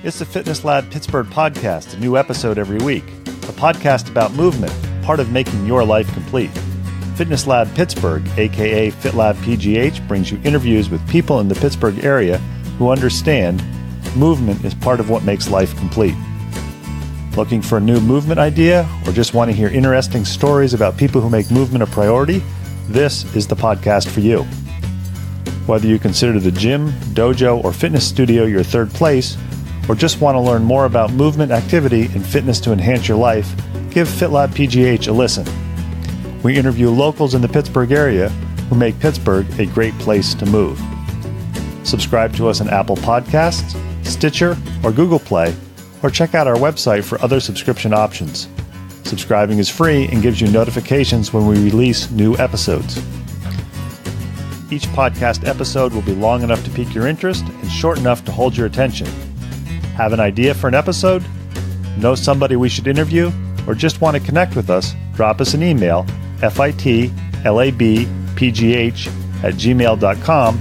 It's the Fitness Lab Pittsburgh podcast, a new episode every week. A podcast about movement, part of making your life complete. Fitness Lab Pittsburgh, aka FitLabPGH, brings you interviews with people in the Pittsburgh area who understand movement is part of what makes life complete. Looking for a new movement idea or just want to hear interesting stories about people who make movement a priority? This is the podcast for you. Whether you consider the gym, dojo, or fitness studio your third place, or just want to learn more about movement, activity, and fitness to enhance your life, give FitLabPGH a listen. We interview locals in the Pittsburgh area who make Pittsburgh a great place to move. Subscribe to us on Apple Podcasts, Stitcher, or Google Play, or check out our website for other subscription options. Subscribing is free and gives you notifications when we release new episodes. Each podcast episode will be long enough to pique your interest and short enough to hold your attention. Have an idea for an episode? Know somebody we should interview? Or just want to connect with us? Drop us an email, fitlabpgh@gmail.com,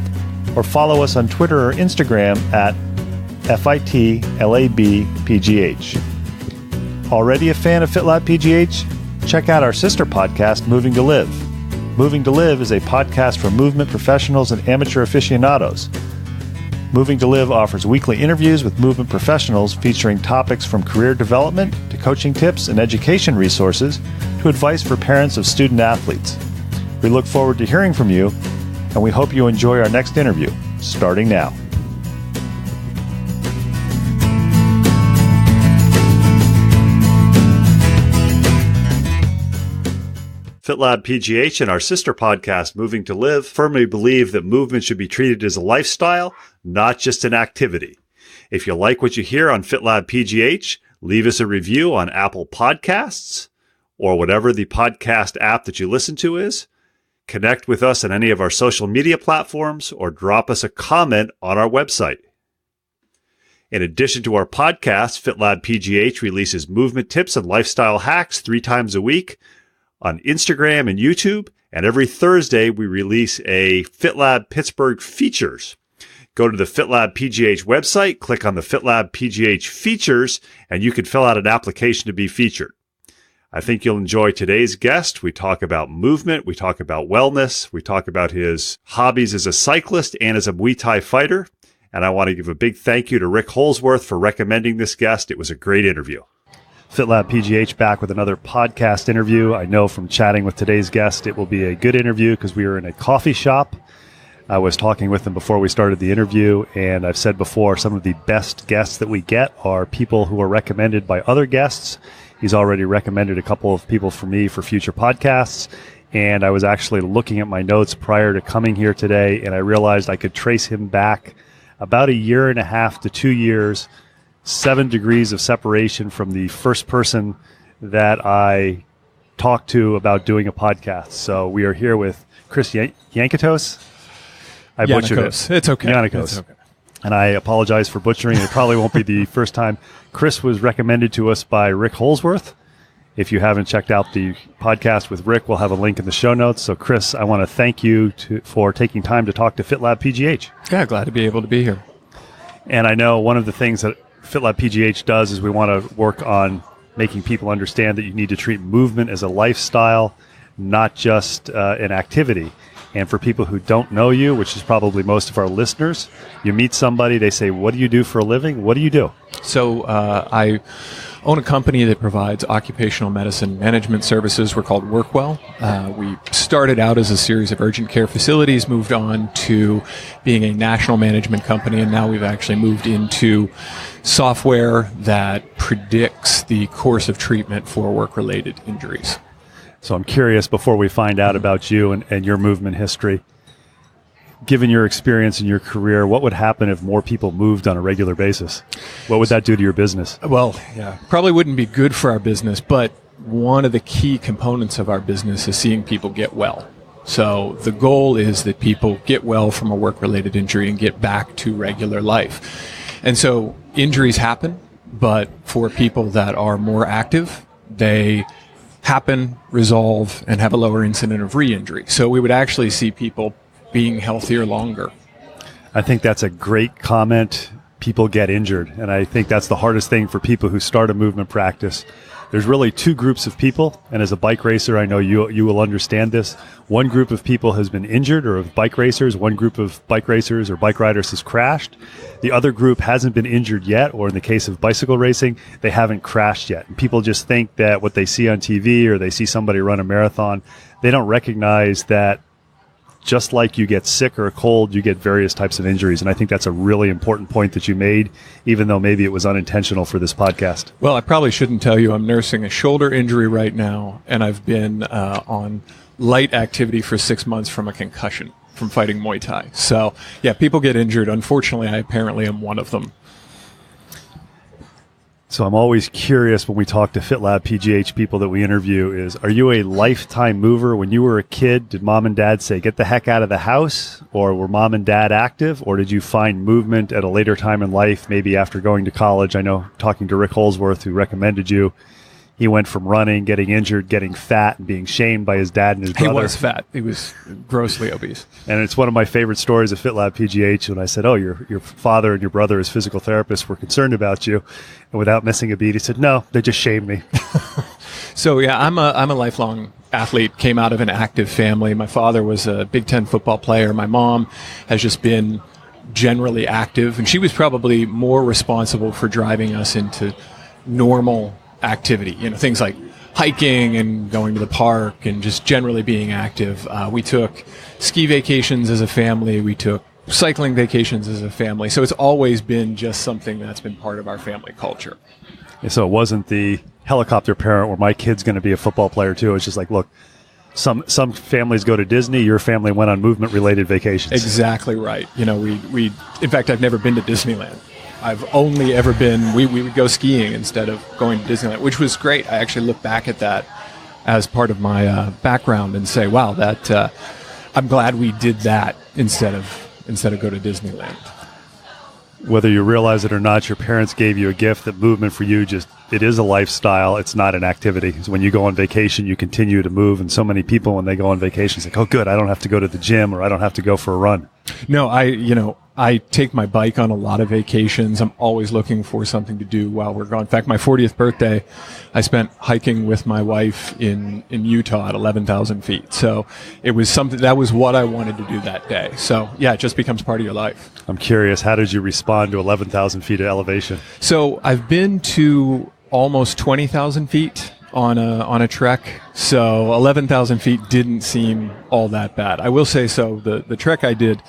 or follow us on Twitter or Instagram at FITLABPGH. Already a fan of FitLabPGH? Check out our sister podcast, Moving to Live. Moving to Live is a podcast for movement professionals and amateur aficionados. Moving to Live offers weekly interviews with movement professionals featuring topics from career development to coaching tips and education resources to advice for parents of student athletes. We look forward to hearing from you, and we hope you enjoy our next interview, starting now. FitLabPGH and our sister podcast, Moving to Live, firmly believe that movement should be treated as a lifestyle, not just an activity. If you like what you hear on FitLabPGH, leave us a review on Apple Podcasts or whatever the podcast app that you listen to is. Connect with us on any of our social media platforms or drop us a comment on our website. In addition to our podcast, FitLabPGH releases movement tips and lifestyle hacks 3 times a week on Instagram and YouTube, and every Thursday we release a FitLab Pittsburgh features. Go to the FitLabPGH website, click on the FitLabPGH features, and you can fill out an application to be featured. I think you'll enjoy today's guest. We talk about movement, we talk about wellness, we talk about his hobbies as a cyclist and as a Muay Thai fighter, and I want to give a big thank you to Rick Holzworth for recommending this guest. It was a great interview. FitLabPGH back with another podcast interview. I know from chatting with today's guest, it will be a good interview because we were in a coffee shop. I was talking with him before we started the interview, and I've said before, some of the best guests that we get are people who are recommended by other guests. He's already recommended a couple of people for me for future podcasts, and I was actually looking at my notes prior to coming here today, and I realized I could trace him back about 1.5 to 2 years, 7 degrees of separation from the first person that I talked to about doing a podcast. So we are here with Chris Yanakos. I butchered it. It's okay. Yanakos. It's okay. And I apologize for butchering it. It probably won't be the first time. Chris was recommended to us by Rick Holzworth. If you haven't checked out the podcast with Rick, we'll have a link in the show notes. So Chris, I want to thank you for taking time to talk to FitLabPGH. Yeah, glad to be able to be here. And I know one of the things that FitLabPGH does is we want to work on making people understand that you need to treat movement as a lifestyle, not just an activity. And for people who don't know you, which is probably most of our listeners, you meet somebody, they say, "What do you do for a living?" What do you do? So I own a company that provides occupational medicine management services. We're called WorkWell. We started out as a series of urgent care facilities, moved on to being a national management company, and now we've actually moved into software that predicts the course of treatment for work-related injuries. So I'm curious, before we find out about you and your movement history, given your experience in your career, what would happen if more people moved on a regular basis? What would that do to your business? Well, yeah, probably wouldn't be good for our business, but one of the key components of our business is seeing people get well. So the goal is that people get well from a work-related injury and get back to regular life. And so injuries happen, but for people that are more active, they happen, resolve, and have a lower incident of re-injury. So we would actually see people being healthier longer. I think that's a great comment. people get injured. And I think that's the hardest thing for people who start a movement practice. There's really two groups of people. And as a bike racer, I know you will understand this. One group of people has been injured, or of bike racers. One group of bike racers or bike riders has crashed. The other group hasn't been injured yet, or in the case of bicycle racing, they haven't crashed yet. And people just think that what they see on TV or they see somebody run a marathon, they don't recognize that just like you get sick or a cold, you get various types of injuries. And I think that's a really important point that you made, even though maybe it was unintentional for this podcast. Well, I probably shouldn't tell you I'm nursing a shoulder injury right now, and I've been on light activity for 6 months from a concussion from fighting Muay Thai. So, yeah, people get injured. Unfortunately, I apparently am one of them. So I'm always curious when we talk to FitLabPGH people that we interview is, are you a lifetime mover? When you were a kid, did mom and dad say, get the heck out of the house? Or were mom and dad active? Or did you find movement at a later time in life, maybe after going to college? I know, talking to Rick Holzworth, who recommended you, he went from running, getting injured, getting fat, and being shamed by his dad and his brother. He was fat. He was grossly obese. And it's one of my favorite stories of FitLabPGH when I said, oh, your father and your brother as physical therapists were concerned about you. And without missing a beat, he said, no, they just shamed me. So, yeah, I'm a lifelong athlete, came out of an active family. My father was a Big Ten football player. My mom has just been generally active, and she was probably more responsible for driving us into normal activity, things like hiking and going to the park and just generally being active. We took ski vacations as a family. We took cycling vacations as a family. So it's always been just something that's been part of our family culture. And so it wasn't the helicopter parent where my kid's going to be a football player too. It's just like, look, some families go to Disney. Your family went on movement-related vacations. Exactly right. We in fact, I've never been to Disneyland. I've only ever been, we would go skiing instead of going to Disneyland, which was great. I actually look back at that as part of my background and say, wow, that I'm glad we did that instead of go to Disneyland. Whether you realize it or not, your parents gave you a gift that movement for you it is a lifestyle. It's not an activity. So when you go on vacation, you continue to move. And so many people, when they go on vacation, it's like, oh, good, I don't have to go to the gym or I don't have to go for a run. No, I take my bike on a lot of vacations. I'm always looking for something to do while we're gone. In fact, my 40th birthday, I spent hiking with my wife in Utah at 11,000 feet. So it was something that was what I wanted to do that day. So yeah, it just becomes part of your life. I'm curious, how did you respond to 11,000 feet of elevation? So I've been to almost 20,000 feet on a trek. So 11,000 feet didn't seem all that bad. I will say so. The trek I did,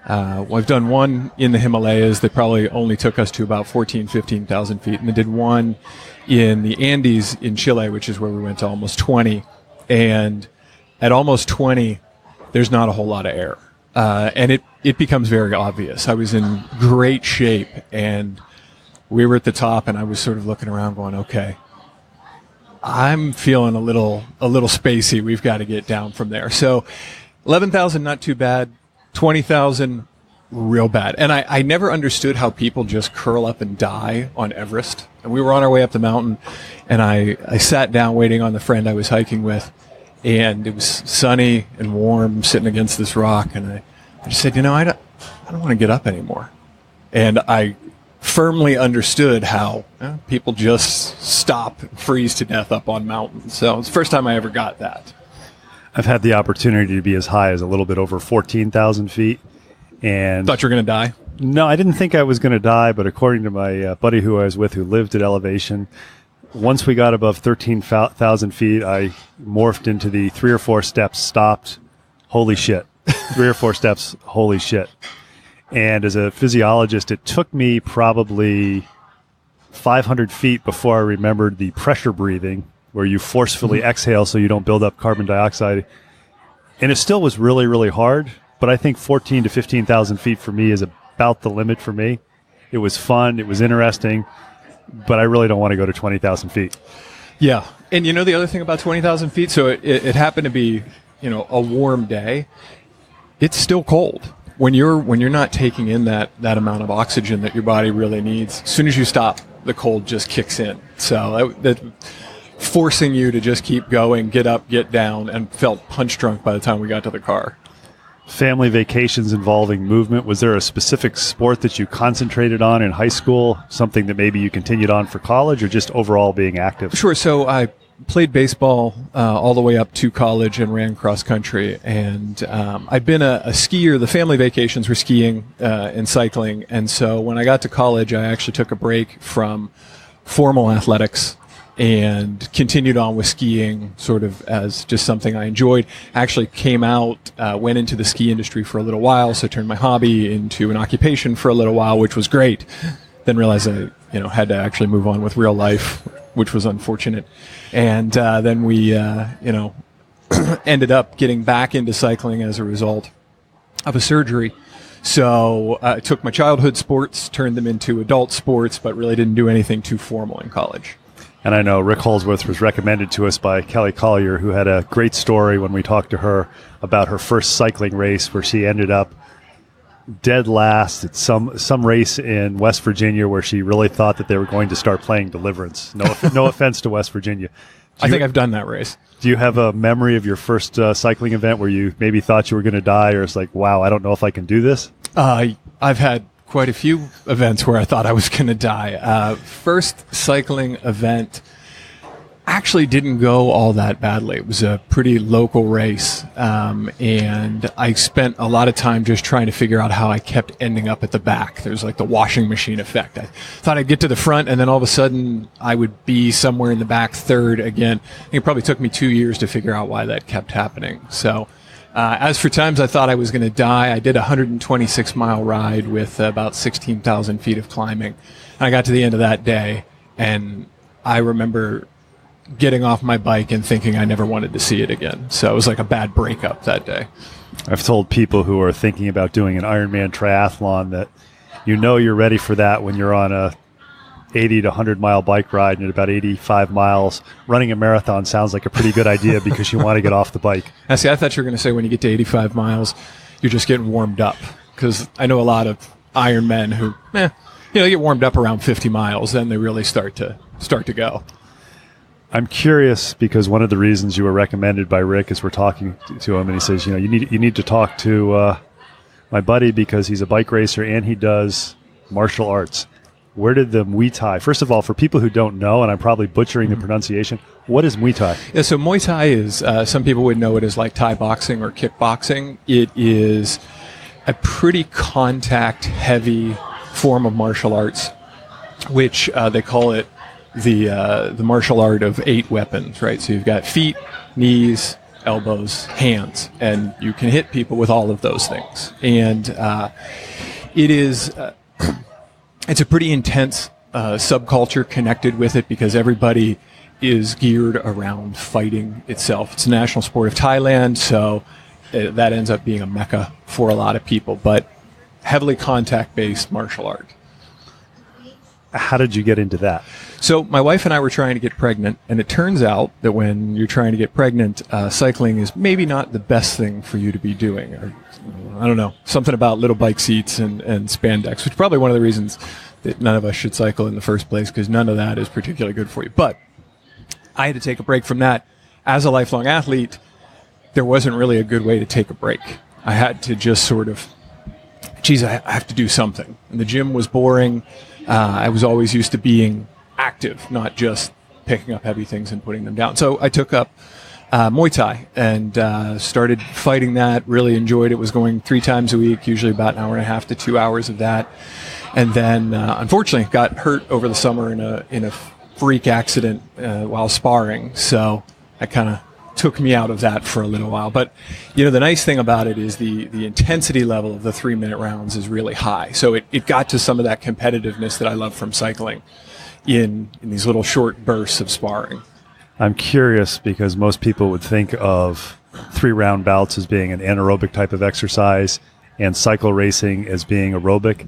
I've done one in the Himalayas that probably only took us to about 15,000 feet. And I did one in the Andes in Chile, which is where we went to almost 20. And at almost 20, there's not a whole lot of air. And it becomes very obvious. I was in great shape, and we were at the top, and I was sort of looking around going, okay, I'm feeling a little spacey. We've got to get down from there. So 11,000, not too bad. 20,000, real bad. And I never understood how people just curl up and die on Everest. And we were on our way up the mountain, and I sat down waiting on the friend I was hiking with, and it was sunny and warm, sitting against this rock. And I just said, I don't want to get up anymore. And I firmly understood how people just stop and freeze to death up on mountains. So it's the first time I ever got that. I've had the opportunity to be as high as a little bit over 14,000 feet. And thought you were going to die? No, I didn't think I was going to die, but according to my buddy who I was with who lived at elevation, once we got above 13,000 feet, I morphed into the 3 or 4 steps, stopped, holy shit. 3 or 4 steps, holy shit. And as a physiologist, it took me probably 500 feet before I remembered the pressure breathing, where you forcefully exhale so you don't build up carbon dioxide. And it still was really, really hard, but I think 14 to 15,000 feet for me is about the limit for me. It was fun, it was interesting, but I really don't want to go to 20,000 feet. Yeah, and the other thing about 20,000 feet, so it happened to be, a warm day. It's still cold. When you're not taking in that amount of oxygen that your body really needs, as soon as you stop, the cold just kicks in. So that forcing you to just keep going, get up, get down, and felt punch drunk by the time we got to the car. family vacations involving movement, was there a specific sport that you concentrated on in high school, something that maybe you continued on for college, or just overall being active? Sure. So I played baseball all the way up to college and ran cross country. And I'd been a skier. The family vacations were skiing and cycling. And so when I got to college, I actually took a break from formal athletics and continued on with skiing sort of as just something I enjoyed. Actually came out, went into the ski industry for a little while, so turned my hobby into an occupation for a little while, which was great. Then realized I had to actually move on with real life, which was unfortunate. And then we ended up getting back into cycling as a result of a surgery. So I took my childhood sports, turned them into adult sports, but really didn't do anything too formal in college. And I know Rick Holzworth was recommended to us by Kelly Collier, who had a great story when we talked to her about her first cycling race, where she ended up dead last at some race in West Virginia where she really thought that they were going to start playing Deliverance. No offense to West Virginia. I think I've done that race. Do you have a memory of your first cycling event where you maybe thought you were going to die, or it's like, wow, I don't know if I can do this? I've had quite a few events where I thought I was going to die. First cycling event actually didn't go all that badly. It was a pretty local race, and I spent a lot of time just trying to figure out how I kept ending up at the back. There's like the washing machine effect. I thought I'd get to the front, and then all of a sudden I would be somewhere in the back third again. I think it probably took me 2 years to figure out why that kept happening. So as for times I thought I was going to die, I did a 126-mile ride with about 16,000 feet of climbing. And I got to the end of that day, and I remember getting off my bike and thinking I never wanted to see it again. So it was like a bad breakup that day. I've told people who are thinking about doing an Ironman triathlon that you're ready for that when you're on a 80 to 100-mile bike ride, and at about 85 miles, running a marathon sounds like a pretty good idea because you want to get off the bike. I thought you were going to say when you get to 85 miles, you're just getting warmed up, because I know a lot of Ironmen who, they get warmed up around 50 miles, then they really start to go. I'm curious because one of the reasons you were recommended by Rick is we're talking to him, and he says, you need to talk to my buddy because he's a bike racer and he does martial arts. Where did the Muay Thai, first of all, for people who don't know, and I'm probably butchering the pronunciation, what is Muay Thai? Yeah, so Muay Thai is, some people would know it as like Thai boxing or kickboxing. It is a pretty contact-heavy form of martial arts, which they call it the martial art of 8 weapons, right? So you've got feet, knees, elbows, hands, and you can hit people with all of those things. And it is... It's a pretty intense subculture connected with it because everybody is geared around fighting itself. It's a national sport of Thailand, so that ends up being a mecca for a lot of people, but heavily contact-based martial art. How did you get into that? So my wife and I were trying to get pregnant, and it turns out that when you're trying to get pregnant, cycling is maybe not the best thing for you to be doing. Or, I don't know, something about little bike seats and spandex, which is probably one of the reasons that none of us should cycle in the first place, because none of that is particularly good for you. But I had to take a break from that. As a lifelong athlete, there wasn't really a good way to take a break. I had to just sort of, I have to do something. And the gym was boring. I was always used to being active, not just picking up heavy things and putting them down. So I took up Muay Thai and started fighting that, really enjoyed it, was going 3 times a week, usually about an hour and a half to 2 hours of that. And then, unfortunately, got hurt over the summer in a freak accident while sparring. So that kind of took me out of that for a little while. But, the nice thing about it is the intensity level of the 3-minute rounds is really high. So it got to some of that competitiveness that I love from cycling in these little short bursts of sparring. I'm curious because most people would think of 3-round bouts as being an anaerobic type of exercise and cycle racing as being aerobic.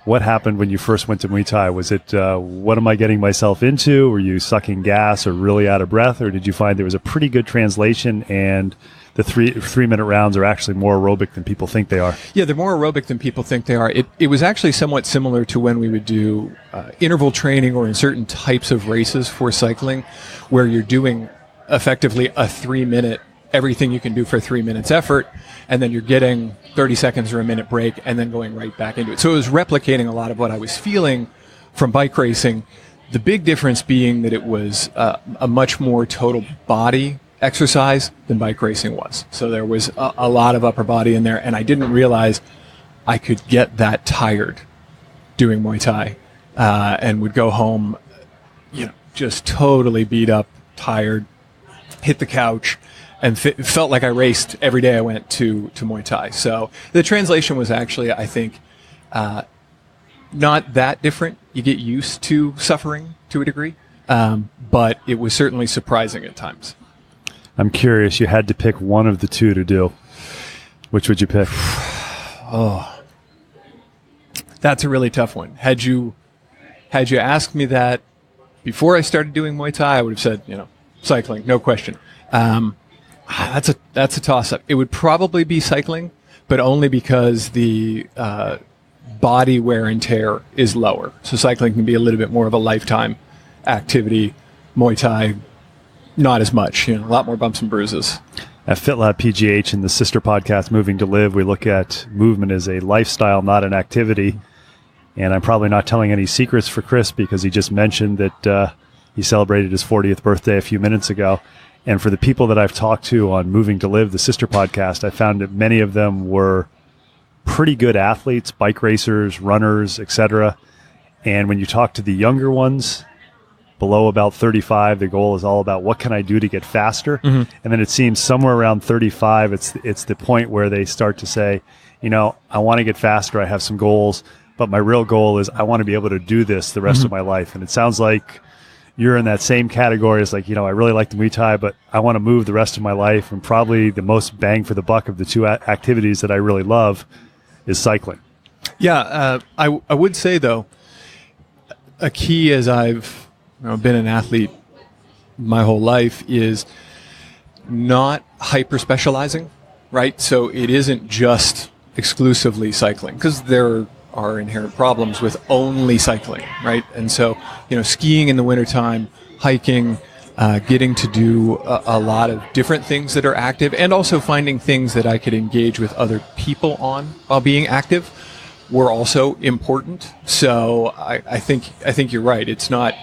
What happened when you first went to Muay Thai? Was it, what am I getting myself into? Were you sucking gas or really out of breath? Or did you find there was a pretty good translation and the 3-minute rounds are actually more aerobic than people think they are? Yeah, they're more aerobic than people think they are. It was actually somewhat similar to when we would do interval training or in certain types of races for cycling, where you're doing effectively a 3-minute everything you can do for 3 minutes effort, and then you're getting 30 seconds or a minute break and then going right back into it. So it was replicating a lot of what I was feeling from bike racing. The big difference being that it was a much more total body exercise than bike racing was. So there was a lot of upper body in there, and I didn't realize I could get that tired doing Muay Thai, and would go home, just totally beat up, tired, hit the couch, and felt like I raced every day I went to Muay Thai. So the translation was actually, I think, not that different. You get used to suffering to a degree, but it was certainly surprising at times. I'm curious, you had to pick one of the two to do. Which would you pick? Oh, that's a really tough one. Had you asked me that before I started doing Muay Thai, I would have said, cycling, no question. That's a toss-up. It would probably be cycling, but only because the body wear and tear is lower. So cycling can be a little bit more of a lifetime activity. Muay Thai, not as much. A lot more bumps and bruises. At FitLabPGH in the sister podcast, Moving to Live, we look at movement as a lifestyle, not an activity. And I'm probably not telling any secrets for Chris because he just mentioned that he celebrated his 40th birthday a few minutes ago. And for the people that I've talked to on Moving to Live, the sister podcast, I found that many of them were pretty good athletes, bike racers, runners, etc. And when you talk to the younger ones, below about 35, the goal is all about what can I do to get faster? Mm-hmm. And then it seems somewhere around 35, it's the point where they start to say, I want to get faster. I have some goals, but my real goal is I want to be able to do this the rest mm-hmm. of my life. And it sounds like you're in that same category as I really like the Muay Thai, but I want to move the rest of my life. And probably the most bang for the buck of the two activities that I really love is cycling. Yeah, I would say, though, a key as I've been an athlete my whole life is not hyper-specializing, right? So it isn't just exclusively cycling, because there are inherent problems with only cycling, right? And so, skiing in the wintertime, hiking, getting to do a lot of different things that are active, and also finding things that I could engage with other people on while being active were also important. So I think you're right. It's not,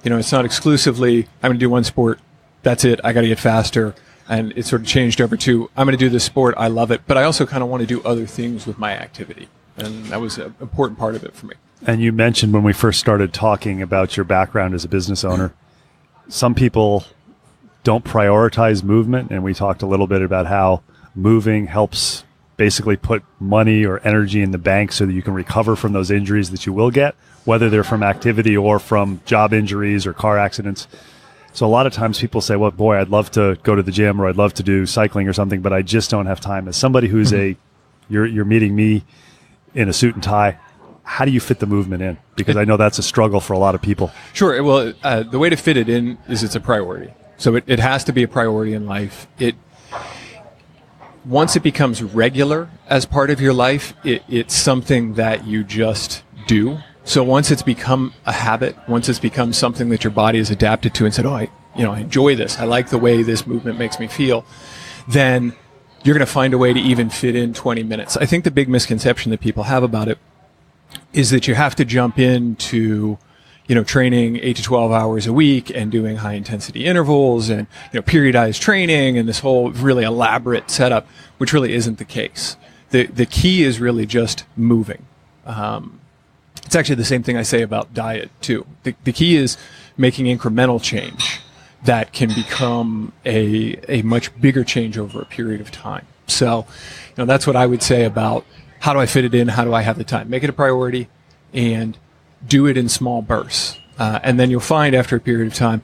it's not exclusively, I'm going to do one sport, that's it, I got to get faster. And it sort of changed over to, I'm going to do this sport, I love it, but I also kind of want to do other things with my activity. And that was an important part of it for me. And you mentioned when we first started talking about your background as a business owner, some people don't prioritize movement. And we talked a little bit about how moving helps basically put money or energy in the bank so that you can recover from those injuries that you will get, whether they're from activity or from job injuries or car accidents. So a lot of times people say, well, boy, I'd love to go to the gym or I'd love to do cycling or something, but I just don't have time. As somebody who's you're meeting me in a suit and tie, how do you fit the movement in? Because I know that's a struggle for a lot of people. Sure. Well, the way to fit it in is it's a priority. So it has to be a priority in life. Once it becomes regular as part of your life, it's something that you just do. So once it's become a habit, once it's become something that your body is adapted to and said, I enjoy this, I like the way this movement makes me feel, then you're going to find a way to even fit in 20 minutes. I think the big misconception that people have about it is that you have to jump into, training 8 to 12 hours a week and doing high intensity intervals and, periodized training and this whole really elaborate setup, which really isn't the case. The key is really just moving. It's actually the same thing I say about diet too. The key is making incremental change that can become a much bigger change over a period of time. So, that's what I would say about how do I fit it in? How do I have the time? Make it a priority and do it in small bursts. And then you'll find after a period of time,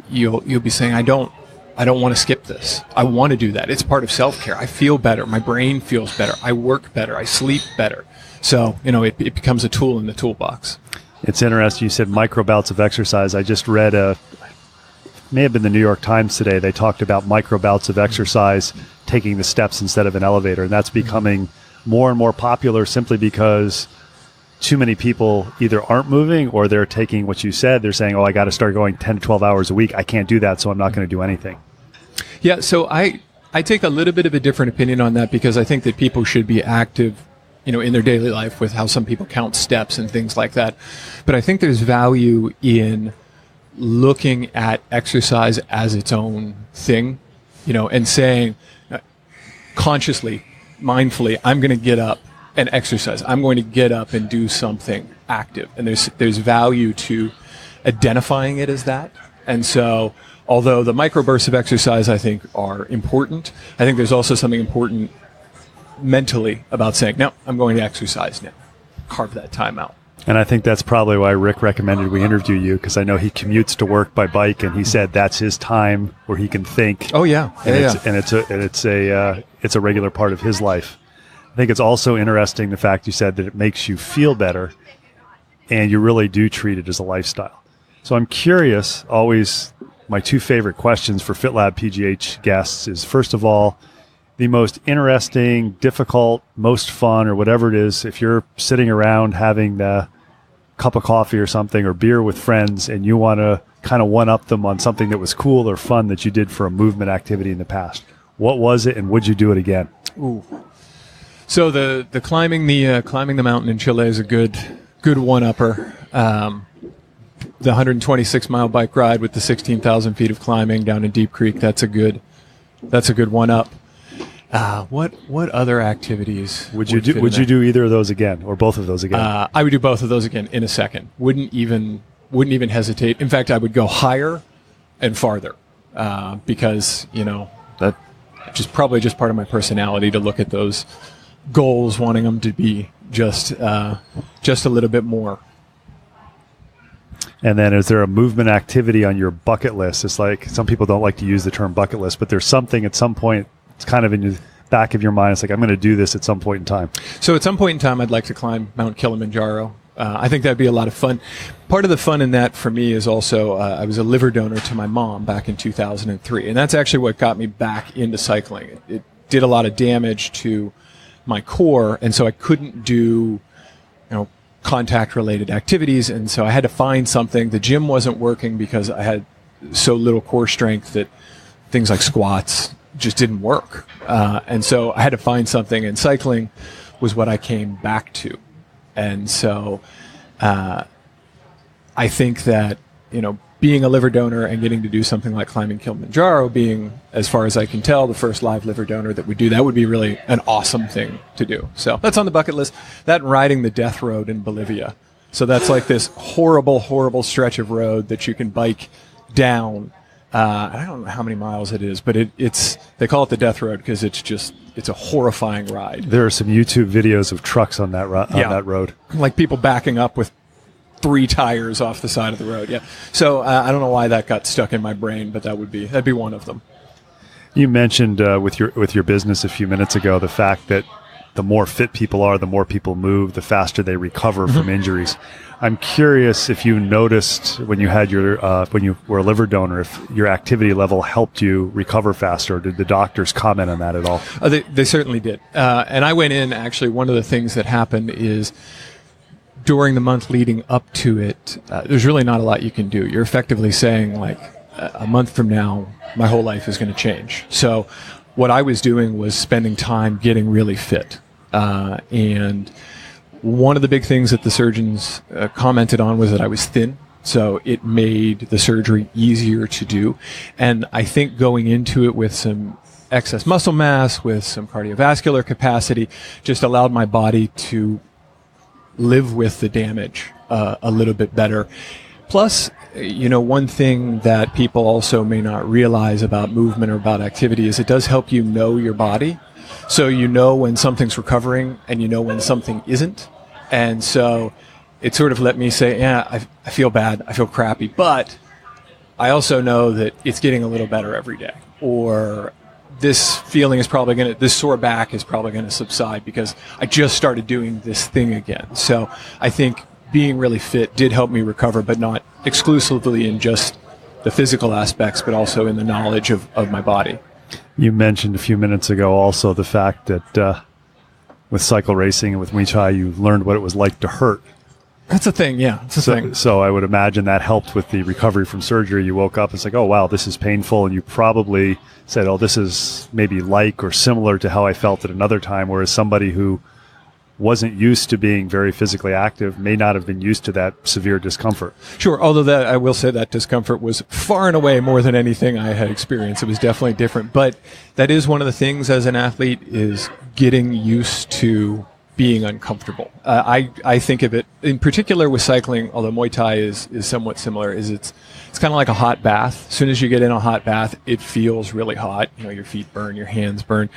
you'll be saying, I don't want to skip this. I want to do that. It's part of self-care. I feel better. My brain feels better. I work better. I sleep better. So, it becomes a tool in the toolbox. It's interesting. You said micro bouts of exercise. I just read may have been the New York Times today. They talked about micro bouts of exercise, taking the steps instead of an elevator. And that's becoming more and more popular simply because too many people either aren't moving or they're taking what you said. They're saying, I got to start going 10 to 12 hours a week. I can't do that, so I'm not going to do anything. Yeah, so I take a little bit of a different opinion on that because I think that people should be active, in their daily life with how some people count steps and things like that. But I think there's value in looking at exercise as its own thing, and saying consciously, mindfully, I'm going to get up and exercise. I'm going to get up and do something active. And there's value to identifying it as that. And so, although the microbursts of exercise, I think, are important, I think there's also something important mentally about saying, no, I'm going to exercise now. Carve that time out. And I think that's probably why Rick recommended we interview you, because I know he commutes to work by bike, and he said that's his time where he can think. Oh yeah, and it's a regular part of his life. I think it's also interesting the fact you said that it makes you feel better, and you really do treat it as a lifestyle. So I'm curious. Always, my two favorite questions for FitLabPGH guests is, first of all, the most interesting, difficult, most fun, or whatever it is, if you're sitting around having the cup of coffee or something, or beer with friends, and you want to kind of one-up them on something that was cool or fun that you did for a movement activity in the past. What was it, and would you do it again? Ooh. So the climbing the mountain in Chile is a good one-upper. The 126-mile bike ride with the 16,000 feet of climbing down in Deep Creek, that's a good one-up. What other activities would you do either of those again, or both of those again? I would do both of those again in a second. Wouldn't even hesitate. In fact, I would go higher and farther because that probably just part of my personality to look at those goals, wanting them to be just a little bit more. And then, is there a movement activity on your bucket list? It's like, some people don't like to use the term bucket list, but there's something at some point. It's kind of in the back of your mind. It's like, I'm going to do this at some point in time. So at some point in time, I'd like to climb Mount Kilimanjaro. I think that'd be a lot of fun. Part of the fun in that for me is also I was a liver donor to my mom back in 2003. And that's actually what got me back into cycling. It did a lot of damage to my core. And so I couldn't do, contact-related activities. And so I had to find something. The gym wasn't working because I had so little core strength that things like squats just didn't work. And so I had to find something, and cycling was what I came back to. And so I think that, being a liver donor and getting to do something like climbing Kilimanjaro, being, as far as I can tell, the first live liver donor that would do that would be really an awesome thing to do. So that's on the bucket list. That and riding the death road in Bolivia. So that's like this horrible, horrible stretch of road that you can bike down. I don't know how many miles it is, but it's they call it the death road because it's a horrifying ride. There are some YouTube videos of trucks on that that road, like people backing up with 3 tires off the side of the road. Yeah. So I don't know why that got stuck in my brain, but that'd be one of them. You mentioned with your business a few minutes ago the fact that the more fit people are, the more people move, the faster they recover from injuries. I'm curious if you noticed when you had when you were a liver donor, if your activity level helped you recover faster. Did the doctors comment on that at all? They certainly did. And I went in, actually, one of the things that happened is during the month leading up to it, there's really not a lot you can do. You're effectively saying, like, a month from now, my whole life is going to change. So what I was doing was spending time getting really fit. And one of the big things that the surgeons commented on was that I was thin. So it made the surgery easier to do. And I think going into it with some excess muscle mass, with some cardiovascular capacity, just allowed my body to live with the damage a little bit better. Plus, one thing that people also may not realize about movement or about activity is it does help you know your body. So when something's recovering and when something isn't. And so it sort of let me say, yeah, I feel bad, I feel crappy, but I also know that it's getting a little better every day. Or this feeling is probably this sore back is probably going to subside because I just started doing this thing again. So I think being really fit did help me recover, but not exclusively in just the physical aspects, but also in the knowledge of my body. You mentioned a few minutes ago also the fact that with cycle racing and with Muay Thai, you learned what it was like to hurt. That's a thing, yeah. It's a thing. So I would imagine that helped with the recovery from surgery. You woke up, it's like, oh, wow, this is painful. And you probably said, oh, this is maybe like or similar to how I felt at another time, whereas somebody who wasn't used to being very physically active may not have been used to that severe discomfort. Sure, although that I will say that discomfort was far and away more than anything I had experienced. It was definitely different. But that is one of the things as an athlete is getting used to being uncomfortable. I think of it, in particular with cycling, although Muay Thai is somewhat similar, is it's kind of like a hot bath. As soon as you get in a hot bath, it feels really hot. You know, your feet burn, your hands burn.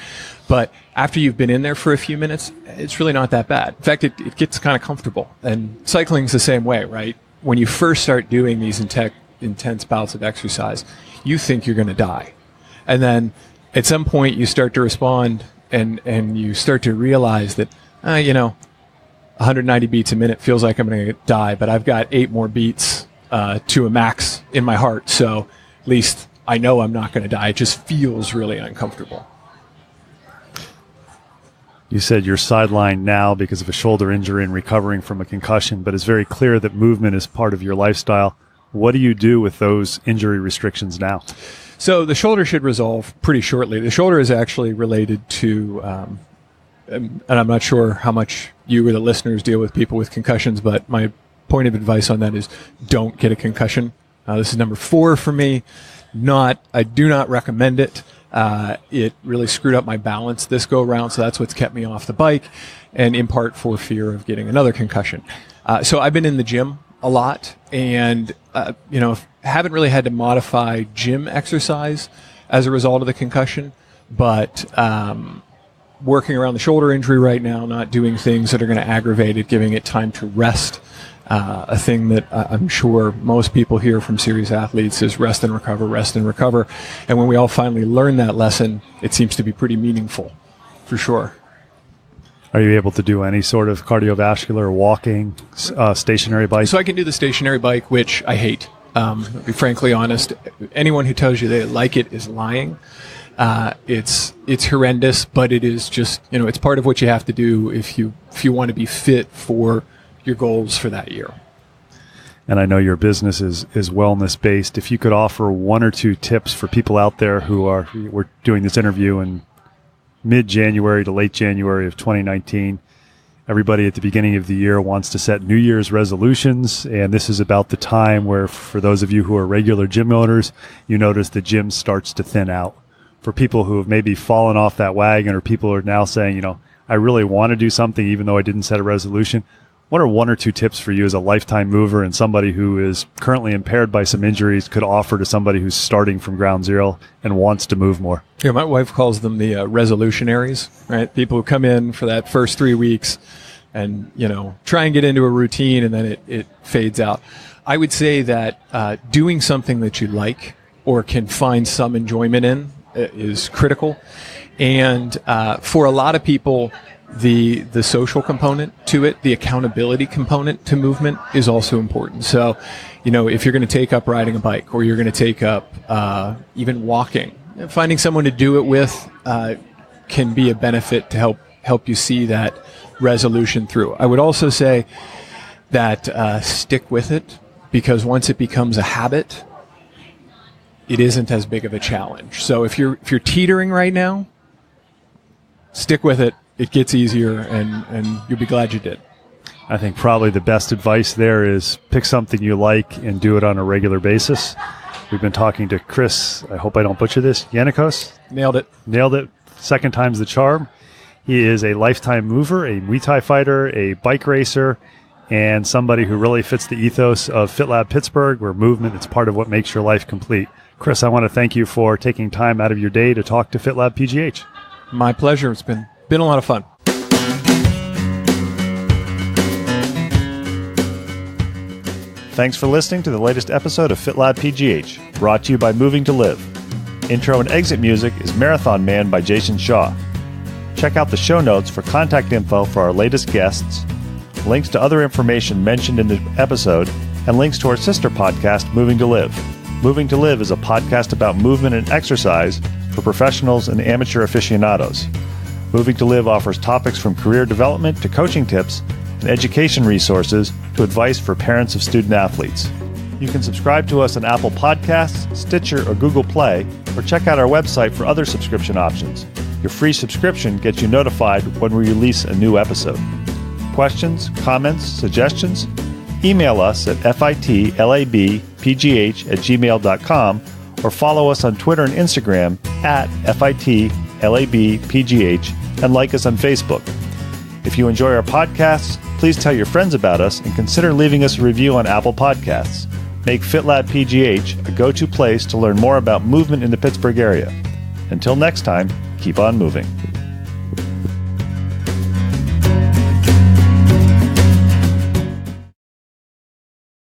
But after you've been in there for a few minutes, it's really not that bad. In fact, it gets kind of comfortable. And cycling's the same way, right? When you first start doing these intense bouts of exercise, you think you're going to die. And then at some point you start to respond and you start to realize that 190 beats a minute feels like I'm going to die, but I've got 8 more beats to a max in my heart. So at least I know I'm not going to die. It just feels really uncomfortable. You said you're sidelined now because of a shoulder injury and recovering from a concussion, but it's very clear that movement is part of your lifestyle. What do you do with those injury restrictions now? So the shoulder should resolve pretty shortly. The shoulder is actually related to, and I'm not sure how much you or the listeners deal with people with concussions, but my point of advice on that is don't get a concussion. This is number 4 for me. I do not recommend it. It really screwed up my balance this go around, so that's what's kept me off the bike, and in part for fear of getting another concussion. So I've been in the gym a lot, and haven't really had to modify gym exercise as a result of the concussion, but working around the shoulder injury right now, not doing things that are going to aggravate it, giving it time to rest. A thing that I'm sure most people hear from serious athletes is rest and recover, rest and recover. And when we all finally learn that lesson, it seems to be pretty meaningful, for sure. Are you able to do any sort of cardiovascular walking, stationary bike? So I can do the stationary bike, which I hate. To be frankly honest, anyone who tells you they like it is lying. It's horrendous, but it is just, it's part of what you have to do if you want to be fit for your goals for that year. And I know your business is wellness based. If you could offer 1 or 2 tips for people out there we're doing this interview in mid-January to late January of 2019. Everybody at the beginning of the year wants to set New Year's resolutions, and this is about the time where, for those of you who are regular gym owners, you notice the gym starts to thin out. For people who have maybe fallen off that wagon, or people who are now saying, I really want to do something even though I didn't set a resolution, what are 1 or 2 tips for you as a lifetime mover and somebody who is currently impaired by some injuries could offer to somebody who's starting from ground zero and wants to move more? Yeah, my wife calls them the resolutionaries, right? People who come in for that first 3 weeks and, try and get into a routine and then it fades out. I would say that doing something that you like or can find some enjoyment in is critical. And for a lot of people, the social component to it, the accountability component to movement is also important. So, if you're going to take up riding a bike or you're going to take up even walking, finding someone to do it with can be a benefit to help you see that resolution through. I would also say that stick with it, because once it becomes a habit, it isn't as big of a challenge. So if you're teetering right now, stick with it. It gets easier, and you'll be glad you did. I think probably the best advice there is pick something you like and do it on a regular basis. We've been talking to Chris, I hope I don't butcher this, Yanakos? Nailed it. Second time's the charm. He is a lifetime mover, a Muay Thai fighter, a bike racer, and somebody who really fits the ethos of FitLab Pittsburgh, where movement is part of what makes your life complete. Chris, I want to thank you for taking time out of your day to talk to FitLab PGH. My pleasure. It's been a lot of fun. Thanks for listening to the latest episode of FitLab PGH, brought to you by Moving to Live. Intro and exit music is Marathon Man by Jason Shaw. Check out the show notes for contact info for our latest guests, links to other information mentioned in the episode, and links to our sister podcast, Moving to Live. Moving to Live is a podcast about movement and exercise for professionals and amateur aficionados. Moving to Live offers topics from career development to coaching tips and education resources to advice for parents of student athletes. You can subscribe to us on Apple Podcasts, Stitcher, or Google Play, or check out our website for other subscription options. Your free subscription gets you notified when we release a new episode. Questions, comments, suggestions? Email us at fitlabpgh@gmail.com or follow us on Twitter and Instagram at fitlabpgh and like us on Facebook. If you enjoy our podcasts, please tell your friends about us and consider leaving us a review on Apple Podcasts. Make FitLabPGH a go-to place to learn more about movement in the Pittsburgh area. Until next time, keep on moving.